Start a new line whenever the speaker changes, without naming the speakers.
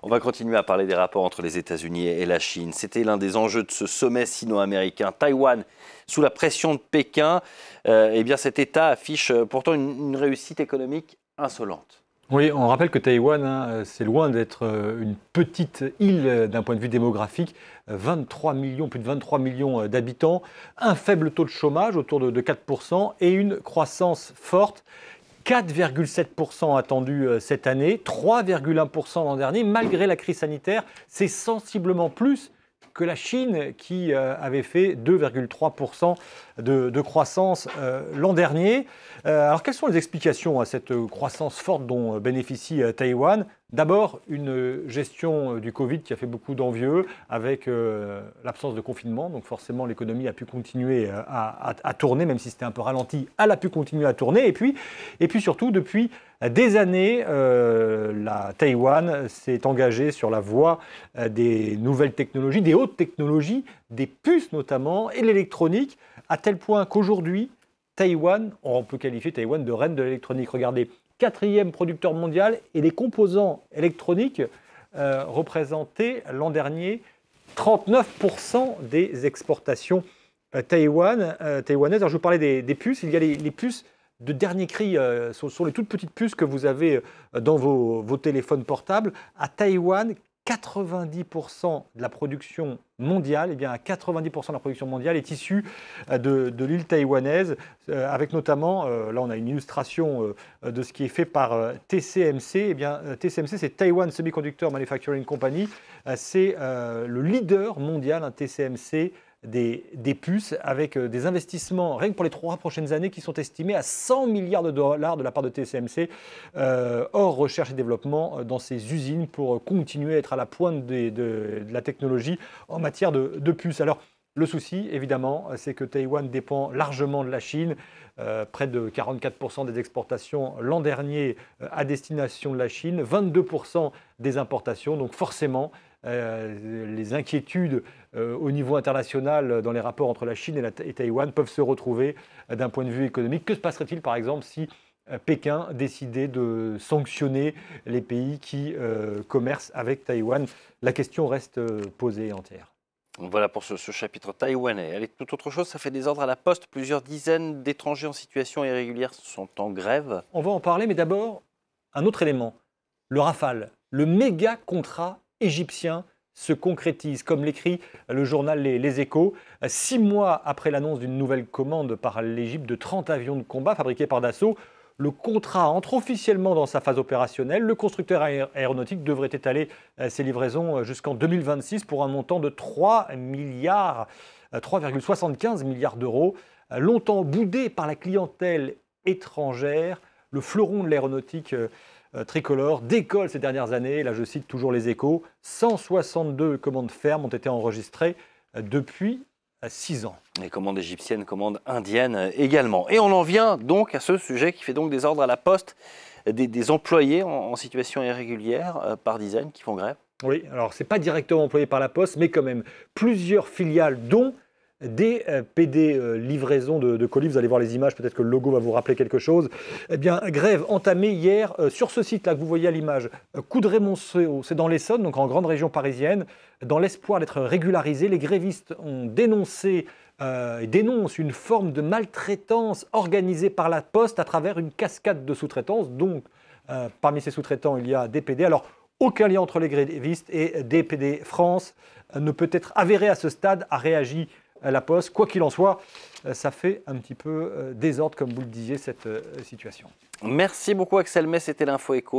On va continuer à parler des rapports entre les États-Unis et la Chine. C'était l'un des enjeux de ce sommet sino-américain. Taïwan, sous la pression de Pékin, eh bien cet État affiche pourtant une réussite économique insolente.
Oui, on rappelle que Taïwan, c'est loin d'être une petite île d'un point de vue démographique. 23 millions, plus de 23 millions d'habitants, un faible taux de chômage autour de 4% et une croissance forte. 4,7% attendu cette année, 3,1% l'an dernier. Malgré la crise sanitaire, c'est sensiblement plus que la Chine qui avait fait 2,3% de croissance l'an dernier. Alors quelles sont les explications à cette croissance forte dont bénéficie Taïwan ? D'abord, une gestion du Covid qui a fait beaucoup d'envieux avec l'absence de confinement. Donc forcément, l'économie a pu continuer à tourner, même si c'était un peu ralenti, elle a pu continuer à tourner. Et puis surtout, depuis des années, la Taïwan s'est engagée sur la voie des nouvelles technologies, des hautes technologies, des puces notamment, et l'électronique, à tel point qu'aujourd'hui, Taïwan, on peut qualifier Taïwan de reine de l'électronique. Regardez, 4e producteur mondial et les composants électroniques représentaient l'an dernier 39% des exportations taïwanaises. Alors je vous parlais des puces, il y a les puces de dernier cri, ce sont les toutes petites puces que vous avez dans vos téléphones portables. À Taïwan, 90% de la production mondiale, 90% de la production mondiale est issue de l'île taïwanaise, avec notamment, là on a une illustration de ce qui est fait par TCMC. TCMC, c'est Taiwan Semiconductor Manufacturing Company, c'est le leader mondial, TCMC, des puces, avec des investissements, rien que pour les 3 prochaines années, qui sont estimés à 100 milliards de dollars de la part de TSMC, hors recherche et développement, dans ces usines pour continuer à être à la pointe de la technologie en matière de puces. Alors, le souci, évidemment, c'est que Taïwan dépend largement de la Chine. Près de 44% des exportations l'an dernier à destination de la Chine, 22% des importations. Donc forcément, les inquiétudes au niveau international dans les rapports entre la Chine et Taïwan peuvent se retrouver d'un point de vue économique. Que se passerait-il par exemple si Pékin décidait de sanctionner les pays qui commercent avec Taïwan? La question reste posée entière.
Voilà pour ce chapitre taïwanais. Allez, toute autre chose, ça fait des ordres à la poste. Plusieurs dizaines d'étrangers en situation irrégulière sont en grève.
On va en parler, mais d'abord, un autre élément. Le Rafale, le méga contrat égyptien se concrétise, comme l'écrit le journal Les Échos. 6 mois après l'annonce d'une nouvelle commande par l'Égypte de 30 avions de combat fabriqués par Dassault, le contrat entre officiellement dans sa phase opérationnelle. Le constructeur aéronautique devrait étaler ses livraisons jusqu'en 2026 pour un montant de 3,75 milliards d'euros. Longtemps boudé par la clientèle étrangère, le fleuron de l'aéronautique tricolore décolle ces dernières années. Là, je cite toujours Les Échos. 162 commandes fermes ont été enregistrées depuis 6 ans.
Les commandes égyptiennes, commandes indiennes également. Et on en vient donc à ce sujet qui fait donc des ordres à la poste, des employés en situation irrégulière par dizaines qui font grève.
Oui, alors ce n'est pas directement employé par la Poste, mais quand même plusieurs filiales, dont des PD livraison de colis. Vous allez voir les images, peut-être que le logo va vous rappeler quelque chose. Grève entamée hier sur ce site-là que vous voyez à l'image, Coudray-Montceau, c'est dans l'Essonne, donc en grande région parisienne. Dans l'espoir d'être régularisés, les grévistes ont dénoncent une forme de maltraitance organisée par la Poste à travers une cascade de sous-traitance. Donc, parmi ces sous-traitants, il y a des PD. Alors, aucun lien entre les grévistes et DPD France ne peut être avéré à ce stade, a réagi la Poste. Quoi qu'il en soit, ça fait un petit peu désordre, comme vous le disiez, cette situation.
Merci beaucoup Axel May, c'était l'Info Écho.